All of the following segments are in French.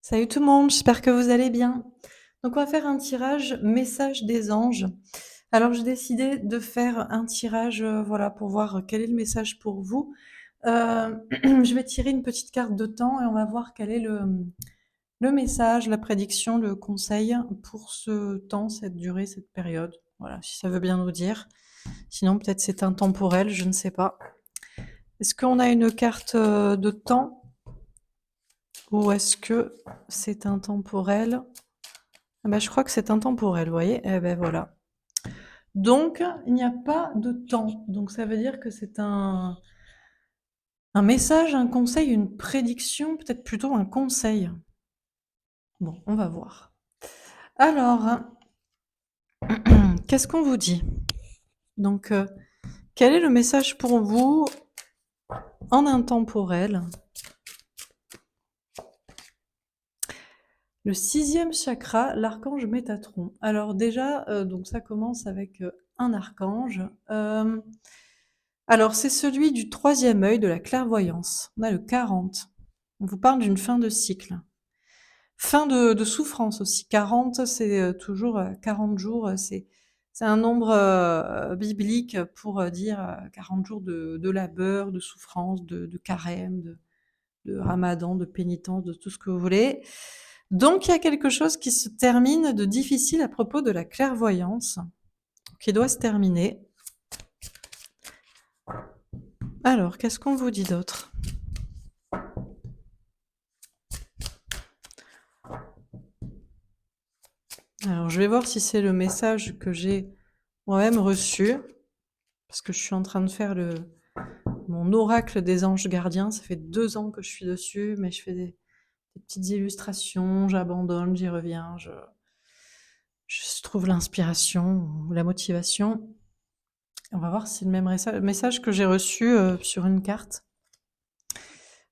Salut tout le monde, j'espère que vous allez bien. Donc on va faire un tirage message des anges. Alors j'ai décidé de faire un tirage, voilà, pour voir quel est le message pour vous. Je vais tirer une petite carte de temps et on va voir quel est le message, la prédiction, le conseil pour ce temps, cette durée, cette période. Voilà, si ça veut bien nous dire. Sinon peut-être c'est intemporel, je ne sais pas. Est-ce qu'on a une carte, de temps ou est-ce que c'est intemporel? Ah bah, je crois que c'est intemporel, vous voyez? Eh ben voilà. Donc, il n'y a pas de temps. Donc, ça veut dire que c'est un message, un conseil, une prédiction, peut-être plutôt un conseil. Bon, on va voir. Alors, qu'est-ce qu'on vous dit? Donc, quel est le message pour vous en intemporel? Le 6e chakra, l'archange Métatron. Alors déjà, donc ça commence avec, un archange. Alors c'est celui du 3e œil, de la clairvoyance. On a le 40. On vous parle d'une fin de cycle. Fin de souffrance aussi. 40, c'est, toujours, 40 jours, c'est un nombre, biblique pour, dire, 40 jours de labeur, de souffrance, de carême, de ramadan, de pénitence, de tout ce que vous voulez. Donc il y a quelque chose qui se termine de difficile à propos de la clairvoyance, qui doit se terminer. Alors, qu'est-ce qu'on vous dit d'autre? Alors, je vais voir si c'est le message que j'ai moi-même reçu, parce que je suis en train de faire mon oracle des anges gardiens. Ça fait 2 ans que je suis dessus, mais je fais des petites illustrations, j'abandonne, j'y reviens, je trouve l'inspiration ou la motivation. On va voir si c'est le même message que j'ai reçu sur une carte.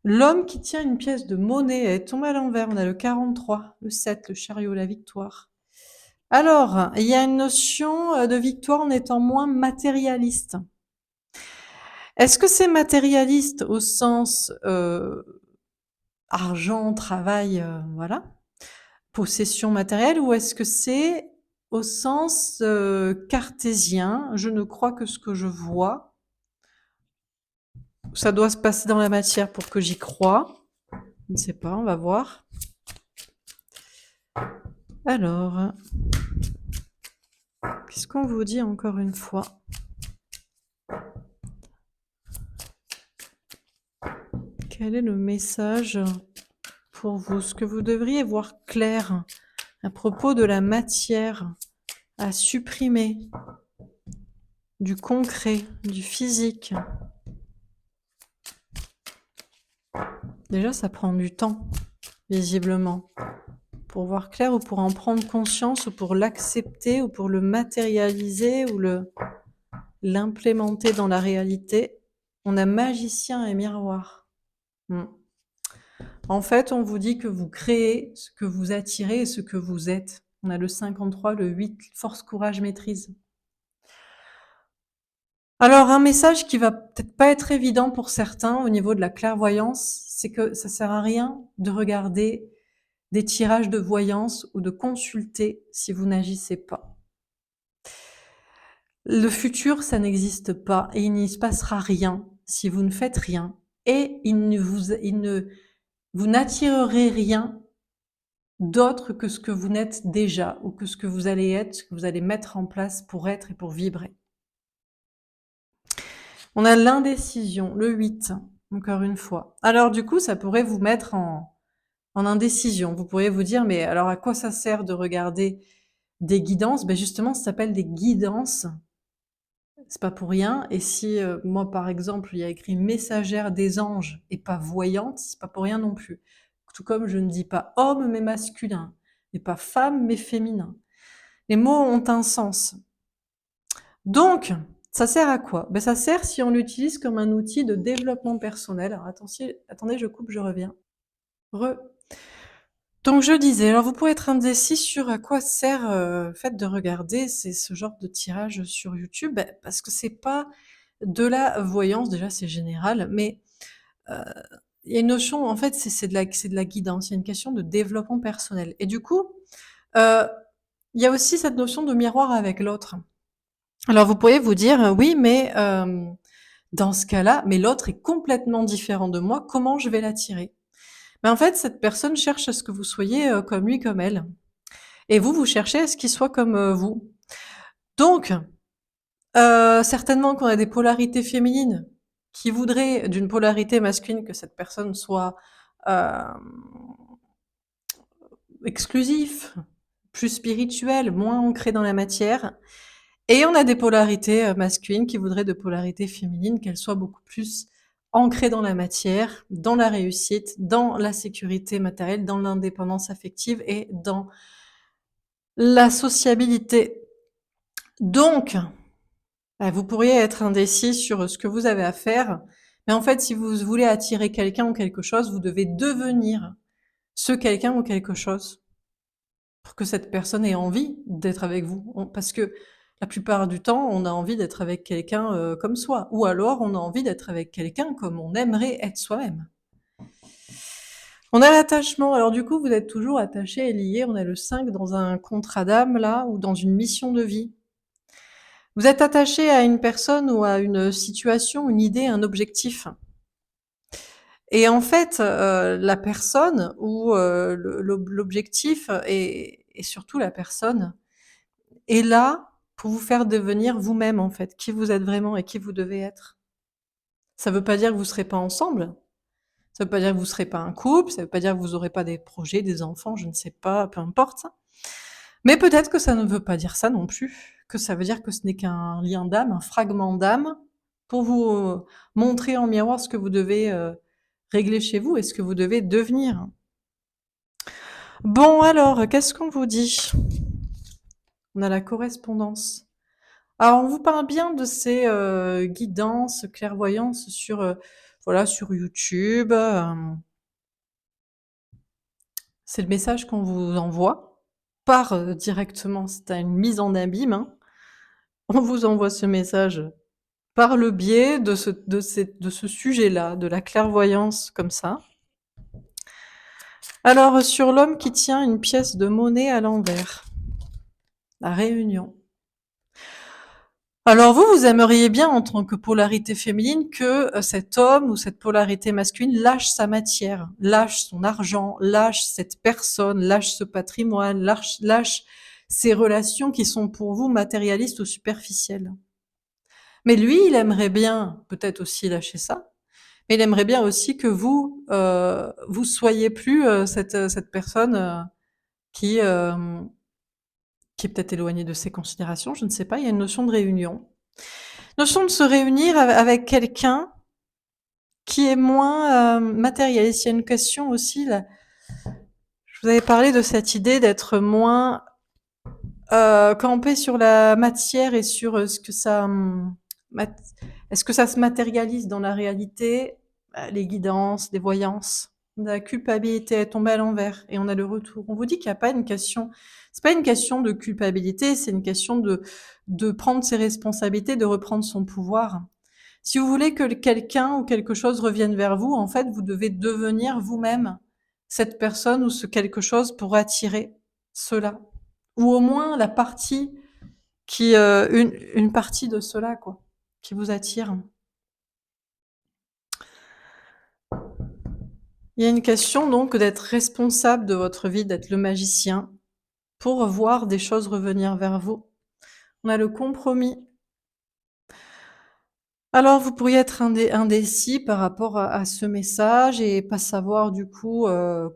L'homme qui tient une pièce de monnaie est tombé à l'envers. On a le 43, le 7, le chariot, la victoire. Alors, il y a une notion de victoire en étant moins matérialiste. Est-ce que c'est matérialiste au sens argent, travail, voilà, possession matérielle, ou est-ce que c'est au sens cartésien, je ne crois que ce que je vois, ça doit se passer dans la matière pour que j'y croie? Je ne sais pas, on va voir. Alors, qu'est-ce qu'on vous dit encore une fois? Quel est le message pour vous? Ce que vous devriez voir clair à propos de la matière à supprimer, du concret, du physique. Déjà, ça prend du temps, visiblement, pour voir clair ou pour en prendre conscience ou pour l'accepter ou pour le matérialiser ou l'implémenter dans la réalité. On a magicien et miroir. En fait, on vous dit que vous créez ce que vous attirez et ce que vous êtes. On a le 53, le 8, force, courage, maîtrise. Alors, un message qui va peut-être pas être évident pour certains au niveau de la clairvoyance, c'est que ça sert à rien de regarder des tirages de voyance ou de consulter si vous n'agissez pas. Le futur, ça n'existe pas et il n'y se passera rien si vous ne faites rien et vous n'attirerez rien d'autre que ce que vous n'êtes déjà ou que ce que vous allez être, ce que vous allez mettre en place pour être et pour vibrer. On a l'indécision, le 8, encore une fois. Alors du coup, ça pourrait vous mettre en indécision. Vous pourriez vous dire, mais alors à quoi ça sert de regarder des guidances? Ben justement, ça s'appelle des guidances. C'est pas pour rien. Et si moi, par exemple, il y a écrit messagère des anges et pas voyante, c'est pas pour rien non plus. Tout comme je ne dis pas homme mais masculin, et pas femme mais féminin. Les mots ont un sens. Donc, ça sert à quoi? Ben, ça sert si on l'utilise comme un outil de développement personnel. Alors attendez, je coupe, je reviens. Donc je disais, alors vous pouvez être indécis sur à quoi sert le fait de regarder ce genre de tirage sur YouTube, ben, parce que c'est pas de la voyance, déjà c'est général, mais il y a une notion, en fait, c'est de la guidance, il y a une question de développement personnel et du coup, heu, il y a aussi cette notion de miroir avec l'autre. Alors vous pourriez vous dire: «Oui, mais dans ce cas-là, mais l'autre est complètement différent de moi, comment je vais l'attirer?» Mais en fait, cette personne cherche à ce que vous soyez, comme lui, comme elle et vous, vous cherchez à ce qu'il soit comme, vous. Donc certainement qu'on a des polarités féminines qui voudraient d'une polarité masculine que cette personne soit, hem, exclusif, plus spirituel, moins ancré dans la matière et on a des polarités, masculines qui voudraient de polarités féminines qu'elles soient beaucoup plus ancrées dans la matière, dans la réussite, dans la sécurité matérielle, dans l'indépendance affective et dans la sociabilité. Donc vous pourriez être indécis sur ce que vous avez à faire, mais en fait, si vous voulez attirer quelqu'un ou quelque chose, vous devez devenir ce quelqu'un ou quelque chose pour que cette personne ait envie d'être avec vous. Parce que la plupart du temps, on a envie d'être avec quelqu'un comme soi, ou alors on a envie d'être avec quelqu'un comme on aimerait être soi-même. On a l'attachement, alors du coup, vous êtes toujours attaché et lié, on a le 5 dans un contrat d'âme là, ou dans une mission de vie. Vous êtes attaché à une personne ou à une situation, une idée, un objectif. Et en fait, la personne ou l'objectif et surtout la personne est là pour vous faire devenir vous-même, en fait, qui vous êtes vraiment et qui vous devez être. Ça veut pas dire que vous serez pas ensemble, ça veut pas dire que vous serez pas un couple, ça veut pas dire que vous aurez pas des projets, des enfants, je ne sais pas, peu importe ça. Mais peut-être que ça ne veut pas dire ça non plus, que ça veut dire que ce n'est qu'un lien d'âme, un fragment d'âme pour vous, montrer en miroir ce que vous devez, régler chez vous et ce que vous devez devenir. Bon alors, qu'est-ce qu'on vous dit? On a la correspondance. Alors on vous parle bien de ces, guidances, clairvoyances sur, voilà, sur YouTube, c'est le message qu'on vous envoie par, directement, c'est à une mise en abîme, hein. On vous envoie ce message par le biais de ce sujet-là, de la clairvoyance comme ça. Alors sur l'homme qui tient une pièce de monnaie à l'envers, la réunion. Alors vous, vous aimeriez bien en tant que polarité féminine que cet homme ou cette polarité masculine lâche sa matière, lâche son argent, lâche cette personne, lâche ce patrimoine, lâche ces relations qui sont pour vous matérialistes ou superficielles. Mais lui, il aimerait bien peut-être aussi lâcher ça, mais il aimerait bien aussi que vous, vous soyez plus cette personne qui, qui est peut-être éloignée de ses considérations, je ne sais pas. Il y a une notion de réunion. Notion de se réunir avec quelqu'un qui est moins matérialiste. Il y a une question aussi, là, je vous avais parlé de cette idée d'être moins campé sur la matière et sur ce que ça... est-ce que ça se matérialise dans la réalité? Les guidances, les voyances. La culpabilité est tombée à l'envers et on a le retour. On vous dit qu'il n'y a pas une question, c'est pas une question de culpabilité, c'est une question de prendre ses responsabilités, de reprendre son pouvoir. Si vous voulez que quelqu'un ou quelque chose revienne vers vous, en fait, vous devez devenir vous-même cette personne ou ce quelque chose pour attirer cela. Ou au moins la partie qui, une partie de cela, quoi, qui vous attire. Il y a une question donc d'être responsable de votre vie, d'être le magicien pour voir des choses revenir vers vous. On a le compromis. Alors vous pourriez être indécis par rapport à ce message et pas savoir du coup,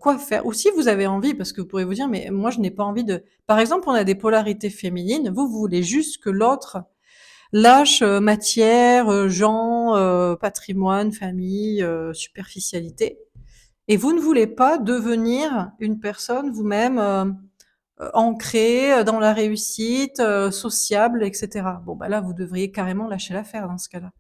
quoi faire. Ou si vous avez envie, parce que vous pourrez vous dire: «Mais moi je n'ai pas envie de» par exemple, on a des polarités féminines, vous, vous voulez juste que l'autre lâche, matière, gens, patrimoine, famille, superficialité et vous ne voulez pas devenir une personne vous-même, ancrée, dans la réussite, sociable et cetera. Bon bah là, vous devriez carrément lâcher l'affaire dans ce cas-là.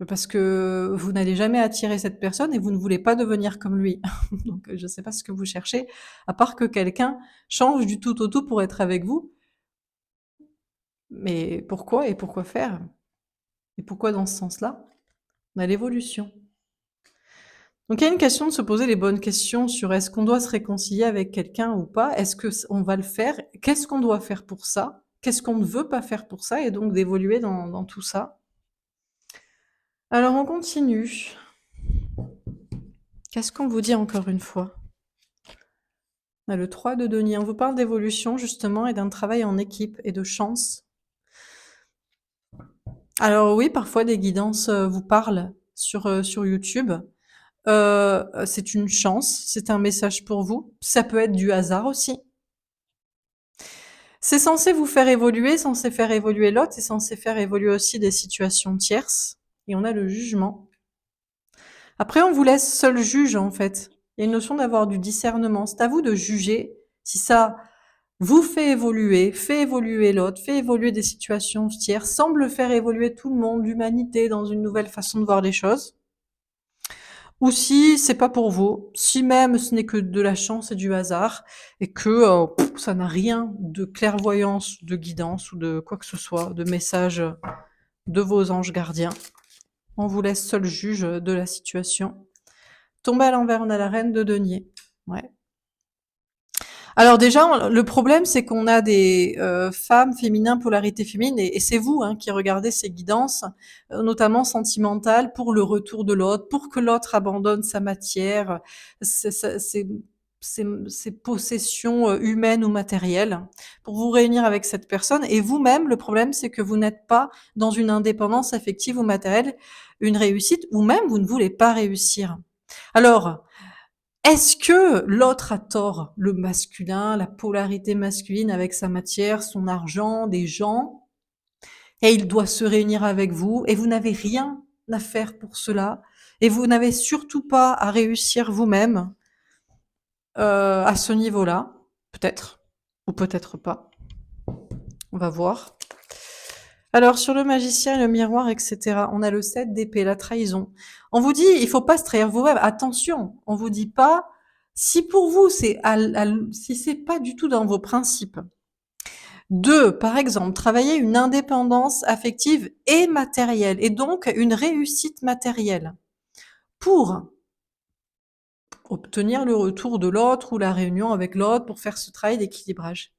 Parce que vous n'allez jamais attirer cette personne et vous ne voulez pas devenir comme lui. Donc je ne sais pas ce que vous cherchez, à part que quelqu'un change du tout au tout pour être avec vous. Mais pourquoi et pourquoi faire? Et pourquoi dans ce sens-là? On a l'évolution. Donc il y a une question de se poser les bonnes questions sur est-ce qu'on doit se réconcilier avec quelqu'un ou pas? Est-ce que on va le faire? Qu'est-ce qu'on doit faire pour ça? Qu'est-ce qu'on ne veut pas faire pour ça? Et donc d'évoluer dans tout ça. Alors on continue. Qu'est-ce qu'on vous dit encore une fois? On a le 3 de denier. On vous parle d'évolution justement et d'un travail en équipe et de chance. Alors oui, parfois des guidances, vous parlent sur YouTube. C'est une chance, c'est un message pour vous. Ça peut être du hasard aussi. C'est censé vous faire évoluer, censé faire évoluer l'autre, c'est censé faire évoluer aussi des situations tierces. Et on a le jugement. Après, on vous laisse seul juge, en fait. Il y a une notion d'avoir du discernement. C'est à vous de juger si ça vous fait évoluer l'autre, fait évoluer des situations tierces, semble faire évoluer tout le monde, l'humanité dans une nouvelle façon de voir les choses. Ou si c'est pas pour vous, si même ce n'est que de la chance et du hasard, et que ça n'a rien de clairvoyance, de guidance ou de quoi que ce soit, de message de vos anges gardiens. On vous laisse seul juge de la situation. Tombé à l'envers, on a la reine de denier. Ouais. Alors déjà, le problème, c'est qu'on a des femmes, féminins, polarité féminine, et c'est vous qui regardez ces guidances, notamment sentimentales, pour le retour de l'autre, pour que l'autre abandonne sa matière, ses possessions humaines ou matérielles, pour vous réunir avec cette personne. Et vous-même, le problème, c'est que vous n'êtes pas dans une indépendance affective ou matérielle, une réussite, ou même vous ne voulez pas réussir. Alors, est-ce que l'autre a tort? Le masculin, la polarité masculine avec sa matière, son argent, des gens, et il doit se réunir avec vous, et vous n'avez rien à faire pour cela, et vous n'avez surtout pas à réussir vous-même à ce niveau-là, peut-être, ou peut-être pas. On va voir. Alors sur le magicien, le miroir, etc., on a le 7 d'épée, la trahison. On vous dit, il faut pas se trahir vous-même. Attention, on vous dit pas, si pour vous si c'est pas du tout dans vos principes, de, par exemple, travailler une indépendance affective et matérielle, et donc une réussite matérielle, pour obtenir le retour de l'autre ou la réunion avec l'autre, pour faire ce travail d'équilibrage.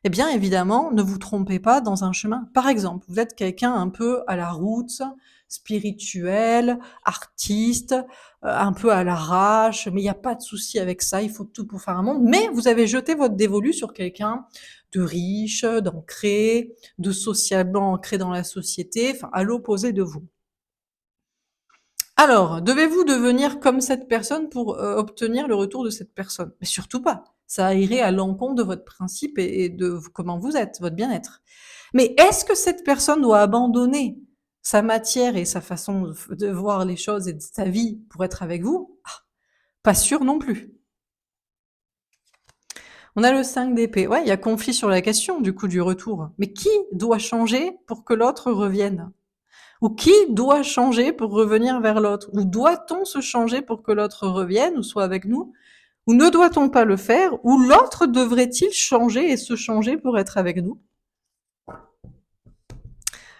Eh bien, évidemment, ne vous trompez pas dans un chemin. Par exemple, vous êtes quelqu'un un peu à la route, spirituel, artiste, un peu à l'arrache, mais il n'y a pas de souci avec ça, il faut tout pour faire un monde. Mais vous avez jeté votre dévolu sur quelqu'un de riche, d'ancré, de socialement ancré dans la société, enfin, à l'opposé de vous. Alors, devez-vous devenir comme cette personne pour obtenir le retour de cette personne? Mais surtout pas. Ça irait à l'encontre de votre principe et de comment vous êtes, votre bien-être. Mais est-ce que cette personne doit abandonner sa matière et sa façon de voir les choses et de sa vie pour être avec vous? Ah, pas sûr non plus. On a le 5 d'épée. Ouais, il y a conflit sur la question du coup du retour. Mais qui doit changer pour que l'autre revienne? Ou qui doit changer pour revenir vers l'autre? Ou doit-on se changer pour que l'autre revienne ou soit avec nous? Ou ne doit-on pas le faire? Ou l'autre devrait-il changer et se changer pour être avec nous?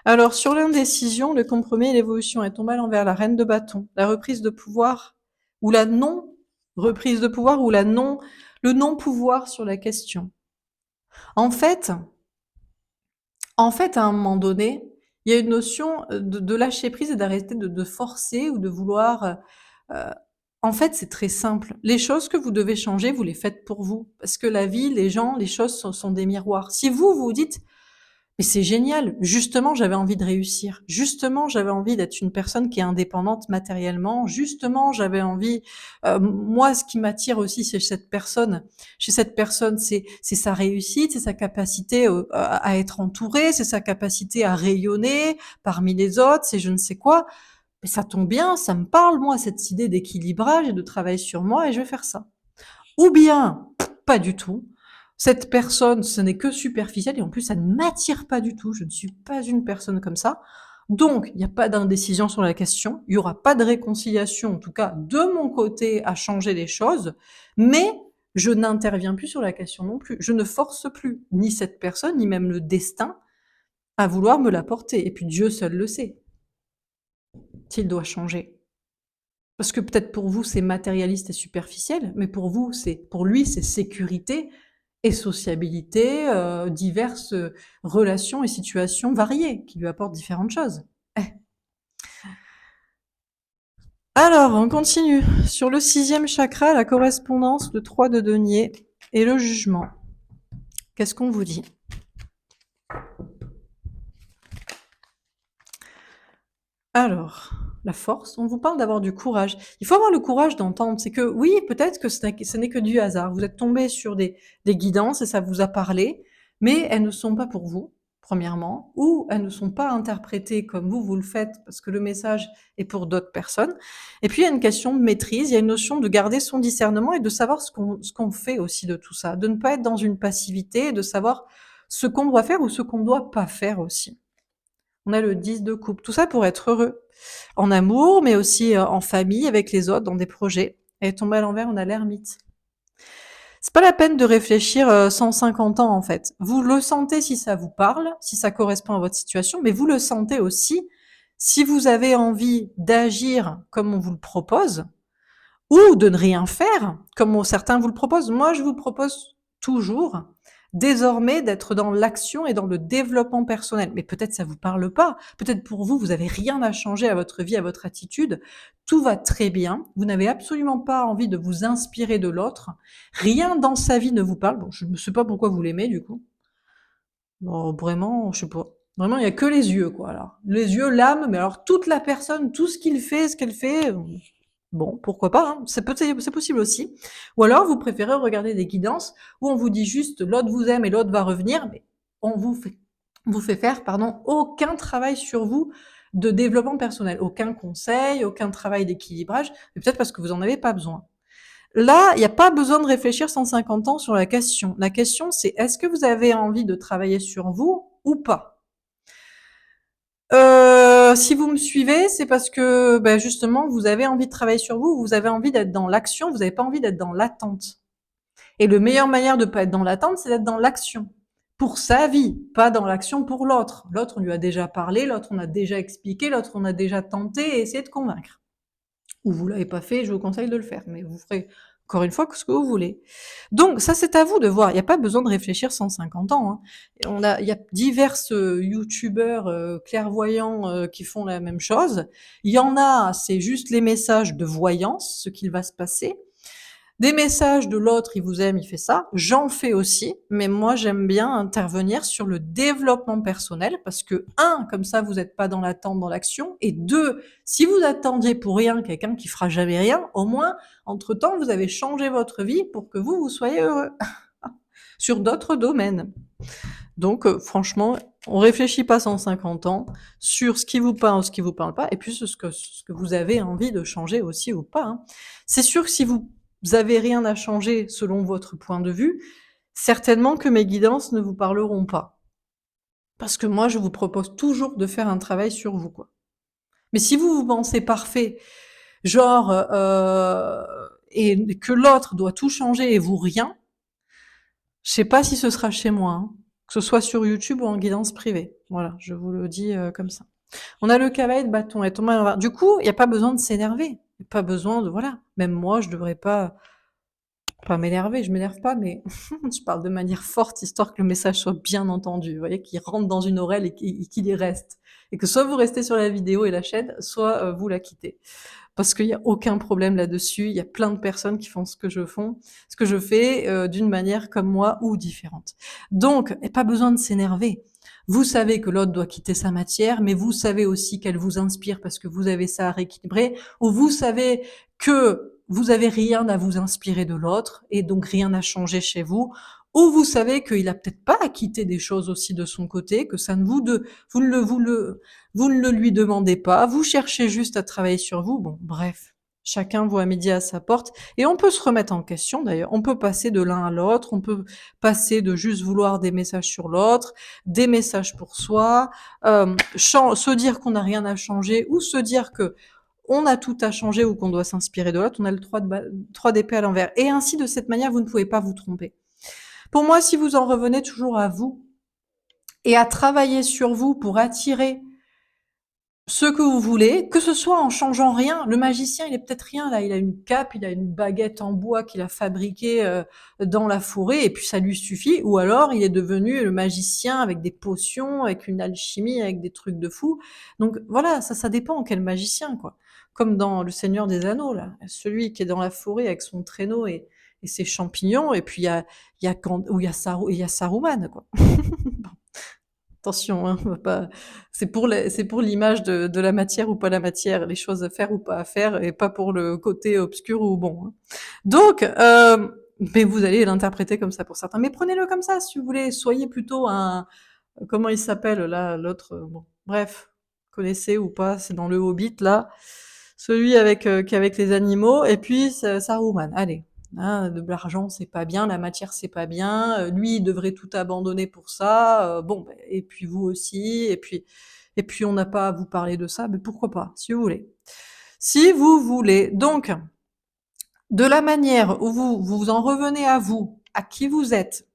Alors, sur l'indécision, le compromis et l'évolution est tombé à l'envers, la reine de bâton, la reprise de pouvoir, ou la non-reprise de pouvoir, ou le non-pouvoir sur la question. En fait, à un moment donné, il y a une notion de lâcher prise et d'arrêter de forcer ou de vouloir. euh, En fait, c'est très simple. Les choses que vous devez changer, vous les faites pour vous. Parce que la vie, les gens, les choses sont des miroirs. Si vous vous dites, mais c'est génial. Justement, j'avais envie de réussir. Justement, j'avais envie d'être une personne qui est indépendante matériellement. Justement, j'avais envie. Moi, ce qui m'attire aussi, c'est cette personne. Chez cette personne, c'est sa réussite, c'est sa capacité à être entourée, c'est sa capacité à rayonner parmi les autres, c'est je ne sais quoi. Mais ça tombe bien, ça me parle moi cette idée d'équilibrage et de travail sur moi, et je vais faire ça. Ou bien, pas du tout. Cette personne, ce n'est que superficiel et en plus, ça ne m'attire pas du tout. Je ne suis pas une personne comme ça. Donc, il n'y a pas d'indécision sur la question. Il n'y aura pas de réconciliation, en tout cas de mon côté, à changer les choses. Mais je n'interviens plus sur la question non plus. Je ne force plus ni cette personne, ni même le destin à vouloir me l'apporter. Et puis Dieu seul le sait, s'il doit changer. Parce que peut-être pour vous, c'est matérialiste et superficiel, mais pour lui, c'est sécurité et sociabilité, diverses, relations et situations variées qui lui apportent différentes choses. Eh. Alors, on continue. Sur le 6e chakra, la correspondance, le 3 de denier et le jugement. Qu'est-ce qu'on vous dit? Alors, la force, on vous parle d'avoir du courage. Il faut avoir le courage d'entendre. C'est que oui, peut-être que ce n'est que du hasard. Vous êtes tombé sur des guidances et ça vous a parlé, mais elles ne sont pas pour vous, premièrement, ou elles ne sont pas interprétées comme vous le faites parce que le message est pour d'autres personnes. Et puis, il y a une question de maîtrise, il y a une notion de garder son discernement et de savoir ce qu'on fait aussi de tout ça, de ne pas être dans une passivité, de savoir ce qu'on doit faire ou ce qu'on ne doit pas faire aussi. On a le 10 de coupe. Tout ça pour être heureux. En amour, mais aussi en famille, avec les autres, dans des projets. Et tomber à l'envers, on a l'ermite. C'est pas la peine de réfléchir 150 ans, en fait. Vous le sentez si ça vous parle, si ça correspond à votre situation, mais vous le sentez aussi si vous avez envie d'agir comme on vous le propose, ou de ne rien faire, comme certains vous le proposent. Moi, je vous propose toujours, désormais, d'être dans l'action et dans le développement personnel. Mais peut-être ça vous parle pas. Peut-être pour vous, vous avez rien à changer à votre vie, à votre attitude. Tout va très bien. Vous n'avez absolument pas envie de vous inspirer de l'autre. Rien dans sa vie ne vous parle. Bon, je ne sais pas pourquoi vous l'aimez, du coup. Bon, vraiment, je sais pas. Vraiment, il y a que les yeux, quoi, alors. Les yeux, l'âme, mais alors toute la personne, tout ce qu'il fait, ce qu'elle fait, bon, pourquoi pas, hein, c'est possible aussi. Ou alors, vous préférez regarder des guidances où on vous dit juste l'autre vous aime et l'autre va revenir, mais on vous fait faire, pardon, aucun travail sur vous de développement personnel, aucun conseil, aucun travail d'équilibrage, mais peut-être parce que vous en avez pas besoin. Là, il n'y a pas besoin de réfléchir 150 ans sur la question. La question, c'est est-ce que vous avez envie de travailler sur vous ou pas? Si vous me suivez, c'est parce que, bah, justement, vous avez envie de travailler sur vous, vous avez envie d'être dans l'action, vous n'avez pas envie d'être dans l'attente. Et le meilleure manière de pas être dans l'attente, c'est d'être dans l'action. Pour sa vie, pas dans l'action pour l'autre. L'autre, on lui a déjà parlé, l'autre, on a déjà expliqué, l'autre, on a déjà tenté et essayé de convaincre. Ou vous l'avez pas fait, je vous conseille de le faire, mais vous ferez encore une fois ce que vous voulez. Donc ça, c'est à vous de voir. Il n'y a pas besoin de réfléchir 150 ans. Hein. Il y a divers youtubeurs clairvoyants qui font la même chose. Il y en a, c'est juste les messages de voyance, ce qu'il va se passer. Des messages de l'autre, il vous aime, il fait ça. J'en fais aussi, mais moi j'aime bien intervenir sur le développement personnel parce que un, comme ça vous n'êtes pas dans l'attente, dans l'action, et deux, si vous attendiez pour rien quelqu'un qui fera jamais rien, au moins entre temps vous avez changé votre vie pour que vous soyez heureux sur d'autres domaines. Donc franchement, on réfléchit pas 150 ans sur ce qui vous parle, ce qui vous parle pas, et puis ce que vous avez envie de changer aussi ou pas. Hein. C'est sûr que si vous avez rien à changer selon votre point de vue, certainement que mes guidances ne vous parleront pas. Parce que moi, je vous propose toujours de faire un travail sur vous, quoi. Mais si vous vous pensez parfait, genre, et que l'autre doit tout changer et vous rien, je sais pas si ce sera chez moi, hein, que ce soit sur YouTube ou en guidance privée. Voilà, je vous le dis comme ça. On a le cavalier de bâton et tombe à l'envers. Du coup, il n'y a pas besoin de s'énerver. Il n'y a pas besoin de voilà. Même moi, je devrais pas m'énerver. Je m'énerve pas, mais je parle de manière forte histoire que le message soit bien entendu. Vous voyez, qu'il rentre dans une oreille et qu'il y reste. Et que soit vous restez sur la vidéo et la chaîne, soit vous la quittez parce qu'il n'y a aucun problème là-dessus. Il y a plein de personnes qui font ce que je fais d'une manière comme moi ou différente. Donc, pas besoin de s'énerver. Vous savez que l'autre doit quitter sa matière, mais vous savez aussi qu'elle vous inspire parce que vous avez ça à rééquilibrer, ou vous savez que vous avez rien à vous inspirer de l'autre et donc rien à changer chez vous, ou vous savez qu'il a peut-être pas à quitter des choses aussi de son côté, que ça ne vous ne le lui demandez pas, vous cherchez juste à travailler sur vous. Bon, bref, chacun voit midi à sa porte. Et on peut se remettre en question d'ailleurs. On peut passer de l'un à l'autre, on peut passer de juste vouloir des messages sur l'autre, des messages pour soi, se dire qu'on n'a rien à changer ou se dire que on a tout à changer ou qu'on doit s'inspirer de l'autre. On a le 3 d'épée à l'envers. Et ainsi, de cette manière, vous ne pouvez pas vous tromper. Pour moi, si vous en revenez toujours à vous et à travailler sur vous pour attirer ce que vous voulez, que ce soit en changeant rien. Le magicien, il est peut-être rien là, il a une cape, il a une baguette en bois qu'il a fabriquée dans la forêt et puis ça lui suffit. Ou alors il est devenu le magicien avec des potions, avec une alchimie, avec des trucs de fou. Donc voilà, ça dépend quel magicien quoi. Comme dans Le Seigneur des Anneaux là, celui qui est dans la forêt avec son traîneau et ses champignons et puis il y a Saruman quoi. Attention, hein, on va pas. C'est pour l'image de la matière ou pas la matière, les choses à faire ou pas à faire, et pas pour le côté obscur ou bon. Hein. Donc, mais vous allez l'interpréter comme ça pour certains. Mais prenez-le comme ça, si vous voulez. Soyez plutôt un. Comment il s'appelle là, l'autre. Bon, bref, connaissez ou pas, c'est dans le Hobbit là, celui qui est avec les animaux, et puis Saruman. Allez. Hein, de l'argent, c'est pas bien, la matière, c'est pas bien. Lui, il devrait tout abandonner pour ça. Bon, ben, et puis vous aussi. Et puis on n'a pas à vous parler de ça. Mais pourquoi pas, si vous voulez. Si vous voulez. Donc, de la manière où vous en revenez à vous, à qui vous êtes,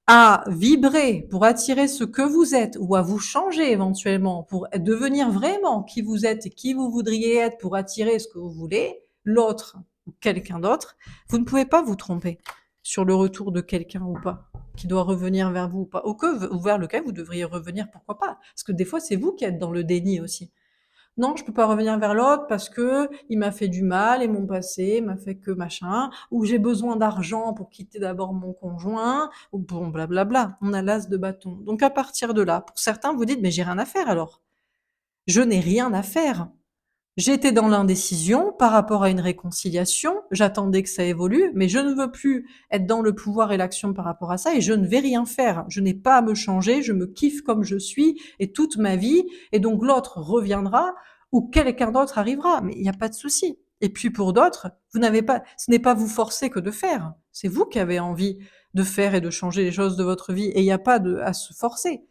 à vibrer pour attirer ce que vous êtes ou à vous changer éventuellement pour devenir vraiment qui vous êtes et qui vous voudriez être pour attirer ce que vous voulez, l'autre ou quelqu'un d'autre, vous ne pouvez pas vous tromper sur le retour de quelqu'un ou pas, qui doit revenir vers vous ou pas, ou vers lequel vous devriez revenir, pourquoi pas. Parce que des fois, c'est vous qui êtes dans le déni aussi. Non, je peux pas revenir vers l'autre parce que il m'a fait du mal et mon passé m'a fait que machin, ou j'ai besoin d'argent pour quitter d'abord mon conjoint, ou bon, blablabla. On a l'as de bâton. Donc à partir de là, pour certains, vous dites, mais j'ai rien à faire alors. Je n'ai rien à faire. J'étais dans l'indécision par rapport à une réconciliation, j'attendais que ça évolue, mais je ne veux plus être dans le pouvoir et l'action par rapport à ça et je ne vais rien faire. Je n'ai pas à me changer, je me kiffe comme je suis et toute ma vie et donc l'autre reviendra ou quelqu'un d'autre arrivera, mais il n'y a pas de souci. Et puis pour d'autres, vous n'avez pas, ce n'est pas vous forcer que de faire, c'est vous qui avez envie de faire et de changer les choses de votre vie et il n'y a pas à se forcer.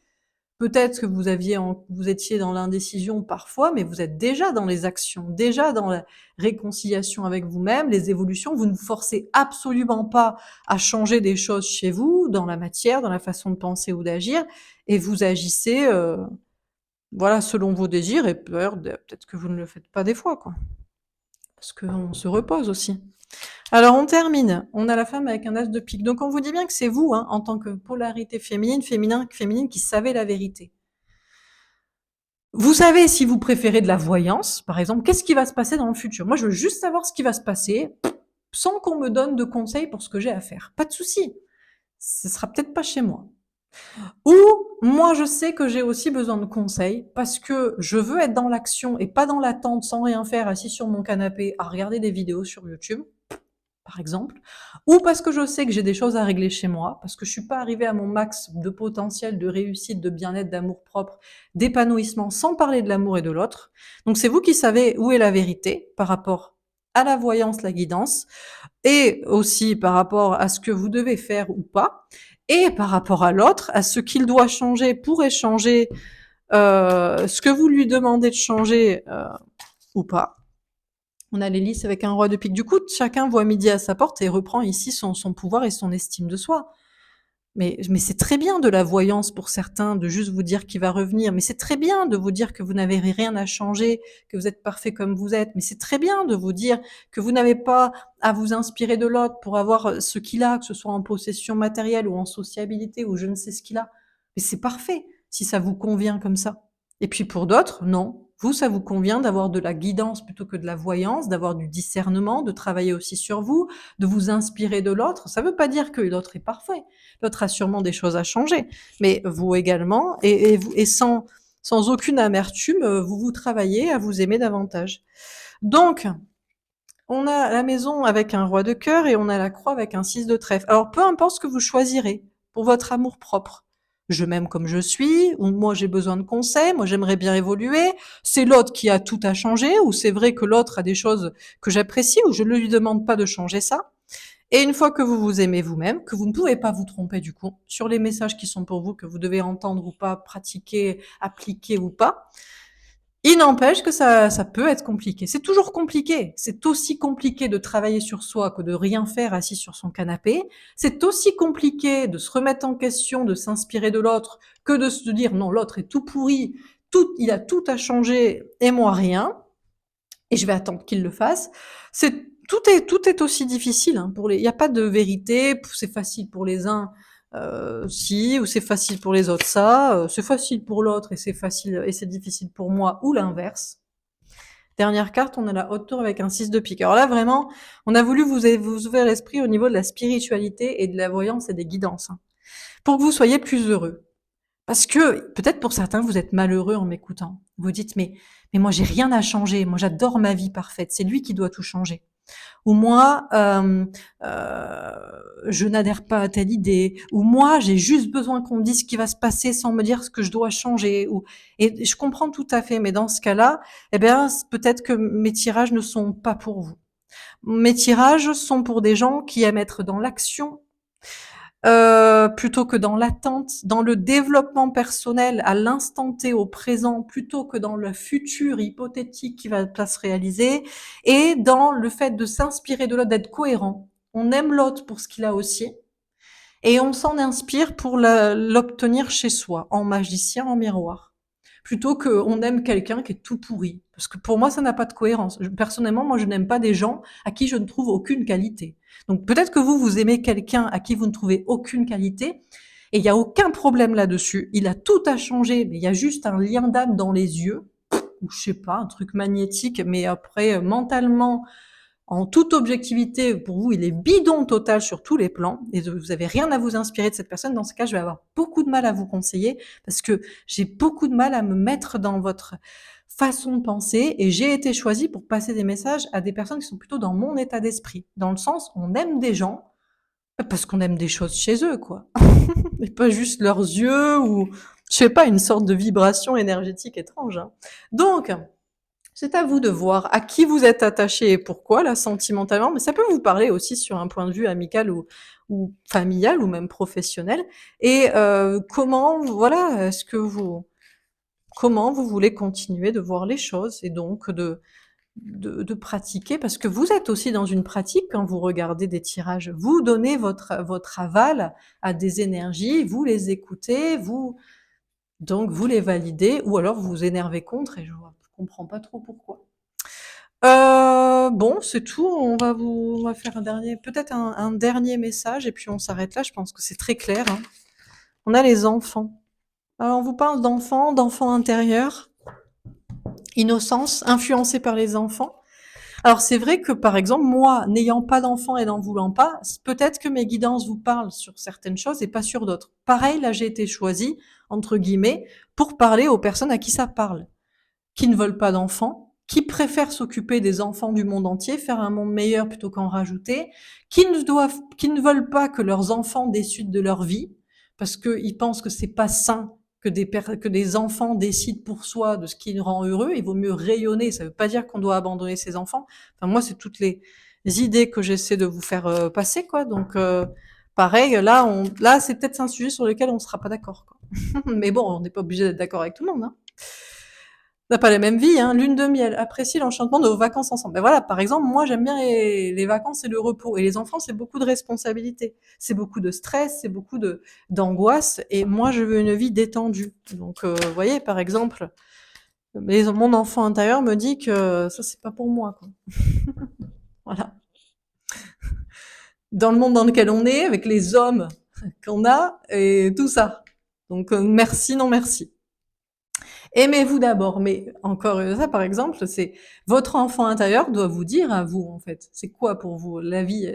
Peut-être que vous étiez dans l'indécision parfois, mais vous êtes déjà dans les actions, déjà dans la réconciliation avec vous-même, les évolutions. Vous ne vous forcez absolument pas à changer des choses chez vous, dans la matière, dans la façon de penser ou d'agir, et vous agissez, voilà, selon vos désirs et peur. Peut-être que vous ne le faites pas des fois, quoi, parce qu'on se repose aussi. Alors on termine. On a la femme avec un as de pique. Donc on vous dit bien que c'est vous, hein, en tant que polarité féminine, féminine, qui savez la vérité. Vous savez si vous préférez de la voyance, par exemple, qu'est-ce qui va se passer dans le futur? Moi, je veux juste savoir ce qui va se passer, sans qu'on me donne de conseils pour ce que j'ai à faire. Pas de souci. Ce sera peut-être pas chez moi. Ou moi, je sais que j'ai aussi besoin de conseils parce que je veux être dans l'action et pas dans l'attente sans rien faire, assis sur mon canapé à regarder des vidéos sur YouTube, par exemple, ou parce que je sais que j'ai des choses à régler chez moi, parce que je suis pas arrivée à mon max de potentiel, de réussite, de bien-être, d'amour propre, d'épanouissement, sans parler de l'amour et de l'autre. Donc c'est vous qui savez où est la vérité par rapport à la voyance, la guidance, et aussi par rapport à ce que vous devez faire ou pas, et par rapport à l'autre, à ce qu'il doit changer pour échanger ce que vous lui demandez de changer ou pas. On a l'hélice avec un roi de pique. Du coup, chacun voit midi à sa porte et reprend ici son pouvoir et son estime de soi. Mais c'est très bien de la voyance pour certains, de juste vous dire qu'il va revenir. Mais c'est très bien de vous dire que vous n'avez rien à changer, que vous êtes parfait comme vous êtes. Mais c'est très bien de vous dire que vous n'avez pas à vous inspirer de l'autre pour avoir ce qu'il a, que ce soit en possession matérielle ou en sociabilité ou je ne sais ce qu'il a. Mais c'est parfait si ça vous convient comme ça. Et puis pour d'autres, non. Vous, ça vous convient d'avoir de la guidance plutôt que de la voyance, d'avoir du discernement, de travailler aussi sur vous, de vous inspirer de l'autre. Ça ne veut pas dire que l'autre est parfait. L'autre a sûrement des choses à changer, mais vous également, et sans aucune amertume, vous travaillez à vous aimer davantage. Donc, on a la maison avec un roi de cœur et on a la croix avec un 6 de trèfle. Alors, peu importe ce que vous choisirez pour votre amour propre. Je m'aime comme je suis, ou moi j'ai besoin de conseils, moi j'aimerais bien évoluer, c'est l'autre qui a tout à changer, ou c'est vrai que l'autre a des choses que j'apprécie, ou je ne lui demande pas de changer ça. Et une fois que vous vous aimez vous-même, que vous ne pouvez pas vous tromper du coup sur les messages qui sont pour vous, que vous devez entendre ou pas, pratiquer, appliquer ou pas, il n'empêche que ça peut être compliqué. C'est toujours compliqué. C'est aussi compliqué de travailler sur soi que de rien faire assis sur son canapé. C'est aussi compliqué de se remettre en question, de s'inspirer de l'autre, que de se dire non, l'autre est tout pourri, il a tout à changer et moi rien, et je vais attendre qu'il le fasse. Tout est aussi difficile, hein, il n'y a pas de vérité. C'est facile pour les uns, si, ou c'est facile pour les autres, ça. C'est facile pour l'autre et c'est facile et c'est difficile pour moi, ou l'inverse. Dernière carte, on a la haute tour avec un 6 de pique. Alors là, vraiment, on a voulu vous ouvrir l'esprit au niveau de la spiritualité et de la voyance et des guidances, hein, pour que vous soyez plus heureux. Parce que peut-être pour certains, vous êtes malheureux en m'écoutant. Vous dites, mais moi, j'ai rien à changer. Moi, j'adore ma vie parfaite. C'est lui qui doit tout changer. Ou moi, je n'adhère pas à telle idée. Ou moi, j'ai juste besoin qu'on me dise ce qui va se passer sans me dire ce que je dois changer. Et je comprends tout à fait. Mais dans ce cas-là, eh bien, peut-être que mes tirages ne sont pas pour vous. Mes tirages sont pour des gens qui aiment être dans l'action, plutôt que dans l'attente, dans le développement personnel à l'instant T, au présent, plutôt que dans le futur hypothétique qui va pas se réaliser, et dans le fait de s'inspirer de l'autre, d'être cohérent. On aime l'autre pour ce qu'il a aussi, et on s'en inspire pour l'obtenir chez soi, en magicien, en miroir. Plutôt qu'on aime quelqu'un qui est tout pourri. Parce que pour moi, ça n'a pas de cohérence. Personnellement, moi, je n'aime pas des gens à qui je ne trouve aucune qualité. Donc peut-être que vous aimez quelqu'un à qui vous ne trouvez aucune qualité, et il n'y a aucun problème là-dessus. Il a tout à changer, mais il y a juste un lien d'âme dans les yeux, ou je sais pas, un truc magnétique, mais après, mentalement, en toute objectivité, pour vous, il est bidon total sur tous les plans, et vous avez rien à vous inspirer de cette personne. Dans ce cas, je vais avoir beaucoup de mal à vous conseiller, parce que j'ai beaucoup de mal à me mettre dans votre façon de penser, et j'ai été choisie pour passer des messages à des personnes qui sont plutôt dans mon état d'esprit. Dans le sens, on aime des gens, parce qu'on aime des choses chez eux, quoi. Et pas juste leurs yeux, ou, je sais pas, une sorte de vibration énergétique étrange, hein. Donc, c'est à vous de voir à qui vous êtes attaché et pourquoi, là, sentimentalement, mais ça peut vous parler aussi sur un point de vue amical ou familial ou même professionnel. Et comment, voilà, comment vous voulez continuer de voir les choses et donc de pratiquer, parce que vous êtes aussi dans une pratique quand vous regardez des tirages. Vous donnez votre aval à des énergies, vous les écoutez, donc vous les validez, ou alors vous vous énervez contre, et je comprends pas trop pourquoi. Bon, c'est tout. On va faire peut-être un dernier message, et puis on s'arrête là. Je pense que c'est très clair, hein. On a les enfants. Alors, on vous parle d'enfants intérieurs, innocence, influencés par les enfants. Alors, c'est vrai que, par exemple, moi, n'ayant pas d'enfants et n'en voulant pas, peut-être que mes guidances vous parlent sur certaines choses et pas sur d'autres. Pareil, là, j'ai été choisie, entre guillemets, pour parler aux personnes à qui ça parle, qui ne veulent pas d'enfants, qui préfèrent s'occuper des enfants du monde entier, faire un monde meilleur plutôt qu'en rajouter, qui ne veulent pas que leurs enfants décident de leur vie, parce qu'ils pensent que c'est pas sain que des enfants décident pour soi de ce qui les rend heureux. Il vaut mieux rayonner. Ça veut pas dire qu'on doit abandonner ses enfants. Enfin, moi, c'est toutes les idées que j'essaie de vous faire passer, quoi. Donc, pareil, là, c'est peut-être un sujet sur lequel on sera pas d'accord, quoi. Mais bon, on n'est pas obligé d'être d'accord avec tout le monde, hein. On n'a pas la même vie, hein. Lune de miel, appréciez l'enchantement de vos vacances ensemble. Ben voilà, par exemple, moi j'aime bien les vacances et le repos. Et les enfants, c'est beaucoup de responsabilités, c'est beaucoup de stress, c'est beaucoup d'angoisse. Et moi, je veux une vie détendue. Donc, vous voyez, par exemple, mon enfant intérieur me dit que ça, c'est pas pour moi, quoi. Voilà. Dans le monde dans lequel on est, avec les hommes qu'on a et tout ça. Donc, merci, non merci. Aimez-vous d'abord, mais encore ça, par exemple, c'est votre enfant intérieur doit vous dire à vous, en fait. C'est quoi pour vous la vie?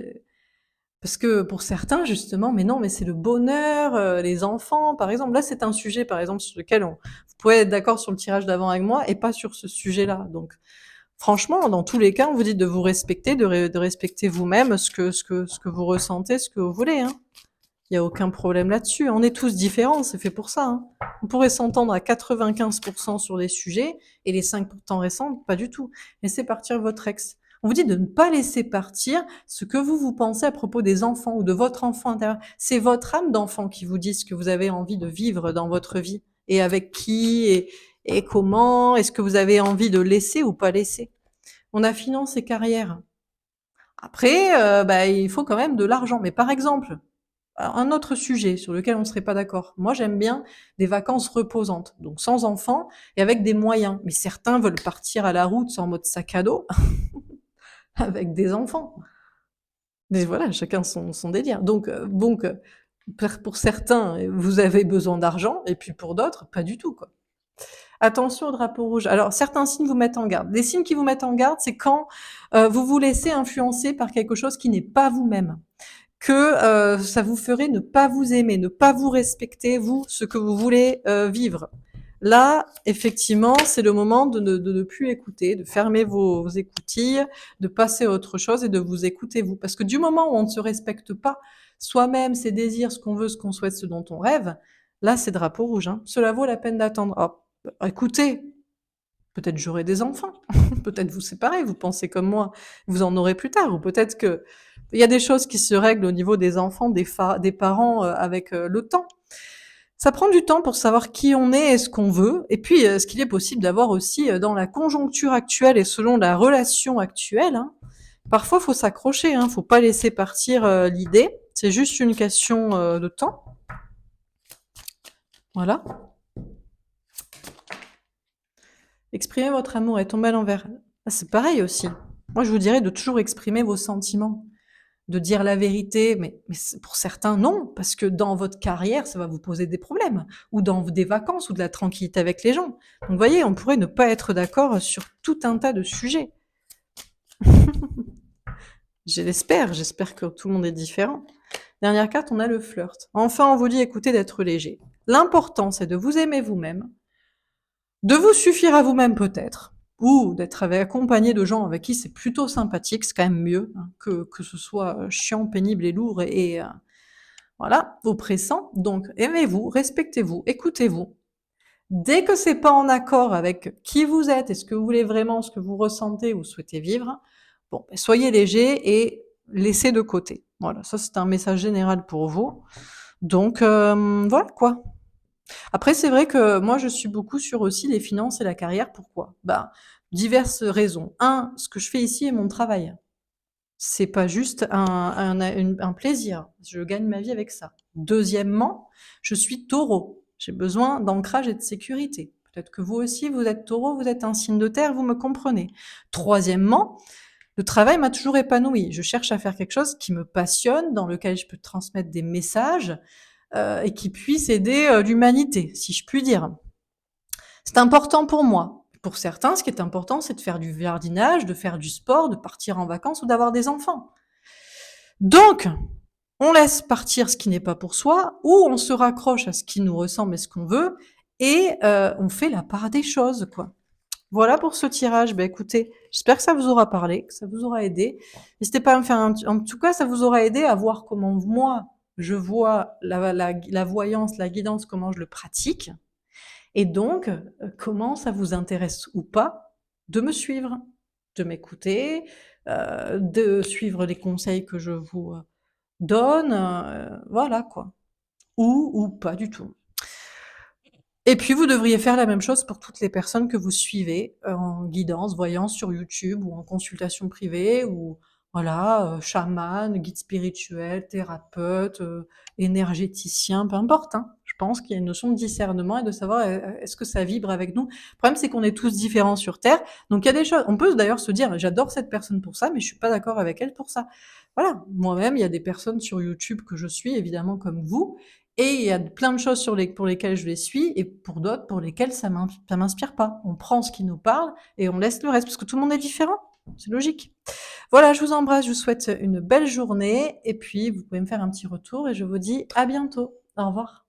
Parce que pour certains, justement, mais non, mais c'est le bonheur, les enfants, par exemple. Là, c'est un sujet, par exemple, sur lequel vous pouvez être d'accord sur le tirage d'avant avec moi et pas sur ce sujet-là. Donc, franchement, dans tous les cas, on vous dit de vous respecter, de respecter vous-même, ce que vous ressentez, ce que vous voulez, hein. Il y a aucun problème là-dessus. On est tous différents, c'est fait pour ça, hein. On pourrait s'entendre à 95% sur les sujets, et les 5% restants, pas du tout. Laissez partir votre ex. On vous dit de ne pas laisser partir ce que vous pensez à propos des enfants ou de votre enfant intérieur. C'est votre âme d'enfant qui vous dit ce que vous avez envie de vivre dans votre vie, et avec qui, et comment. Est-ce que vous avez envie de laisser ou pas laisser? On a finance et carrière. Après, il faut quand même de l'argent. Mais par exemple, un autre sujet sur lequel on ne serait pas d'accord. Moi, j'aime bien des vacances reposantes, donc sans enfants et avec des moyens. Mais certains veulent partir à la route en mode sac à dos avec des enfants. Mais voilà, chacun son délire. Donc, pour certains, vous avez besoin d'argent et puis pour d'autres, pas du tout, quoi. Attention au drapeau rouge. Alors, certains signes vous mettent en garde. Les signes qui vous mettent en garde, c'est quand vous vous laissez influencer par quelque chose qui n'est pas vous-même. Que ça vous ferait ne pas vous aimer, ne pas vous respecter, vous, ce que vous voulez vivre. Là, effectivement, c'est le moment de ne plus écouter, de fermer vos écoutilles, de passer à autre chose et de vous écouter vous. Parce que du moment où on ne se respecte pas soi-même, ses désirs, ce qu'on veut, ce qu'on souhaite, ce dont on rêve, là, c'est drapeau rouge. Hein. Cela vaut la peine d'attendre. Oh, écoutez, peut-être j'aurai des enfants, peut-être vous séparez, vous pensez comme moi, vous en aurez plus tard, ou peut-être que il y a des choses qui se règlent au niveau des enfants, des parents avec le temps. Ça prend du temps pour savoir qui on est et ce qu'on veut, et puis ce qu'il est possible d'avoir aussi dans la conjoncture actuelle et selon la relation actuelle. Hein, parfois, faut s'accrocher, hein, faut pas laisser partir l'idée. C'est juste une question de temps. Voilà. Exprimer votre amour et tomber à l'envers. Ah, c'est pareil aussi. Moi, je vous dirais de toujours exprimer vos sentiments, de dire la vérité, mais pour certains, non, parce que dans votre carrière, ça va vous poser des problèmes, ou dans des vacances, ou de la tranquillité avec les gens. Donc, vous voyez, on pourrait ne pas être d'accord sur tout un tas de sujets. J'espère que tout le monde est différent. Dernière carte, on a le flirt. Enfin, on vous dit, écoutez, d'être léger. L'important, c'est de vous aimer vous-même, de vous suffire à vous-même peut-être, ou d'être accompagné de gens avec qui c'est plutôt sympathique, c'est quand même mieux hein, que ce soit chiant, pénible et lourd et voilà, oppressant. Donc aimez-vous, respectez-vous, écoutez-vous. Dès que c'est pas en accord avec qui vous êtes et ce que vous voulez vraiment, ce que vous ressentez ou souhaitez vivre, bon, soyez léger et laissez de côté. Voilà, ça c'est un message général pour vous. Donc voilà quoi. Après, c'est vrai que moi, je suis beaucoup sur aussi les finances et la carrière. Pourquoi? Bah, diverses raisons. Un, ce que je fais ici est mon travail. C'est pas juste un plaisir. Je gagne ma vie avec ça. Deuxièmement, je suis taureau. J'ai besoin d'ancrage et de sécurité. Peut-être que vous aussi, vous êtes taureau, vous êtes un signe de terre, vous me comprenez. Troisièmement, le travail m'a toujours épanoui. Je cherche à faire quelque chose qui me passionne, dans lequel je peux transmettre des messages, et qui puisse aider l'humanité, si je puis dire. C'est important pour moi. Pour certains, ce qui est important, c'est de faire du jardinage, de faire du sport, de partir en vacances ou d'avoir des enfants. Donc, on laisse partir ce qui n'est pas pour soi, ou on se raccroche à ce qui nous ressemble et ce qu'on veut, et on fait la part des choses, quoi. Voilà pour ce tirage. Ben écoutez, j'espère que ça vous aura parlé, que ça vous aura aidé. N'hésitez pas à me faire en tout cas, ça vous aura aidé à voir comment moi, je vois la voyance, la guidance, comment je le pratique. Et donc, comment ça vous intéresse ou pas de me suivre, de m'écouter, de suivre les conseils que je vous donne, voilà quoi. Ou pas du tout. Et puis vous devriez faire la même chose pour toutes les personnes que vous suivez, en guidance, voyance sur YouTube ou en consultation privée ou voilà, chaman, guide spirituel, thérapeute, énergéticien, peu importe, hein. Je pense qu'il y a une notion de discernement et de savoir, est-ce que ça vibre avec nous? Le problème, c'est qu'on est tous différents sur terre, donc il y a des choses on peut d'ailleurs se dire: «J'adore cette personne pour ça, mais je suis pas d'accord avec elle pour ça». Voilà, moi-même, il y a des personnes sur YouTube que je suis évidemment comme vous et il y a plein de choses pour lesquelles je les suis et pour d'autres pour lesquelles ça m'inspire pas. On prend ce qui nous parle et on laisse le reste parce que tout le monde est différent. C'est logique. Voilà, je vous embrasse, je vous souhaite une belle journée et puis vous pouvez me faire un petit retour et je vous dis à bientôt. Au revoir.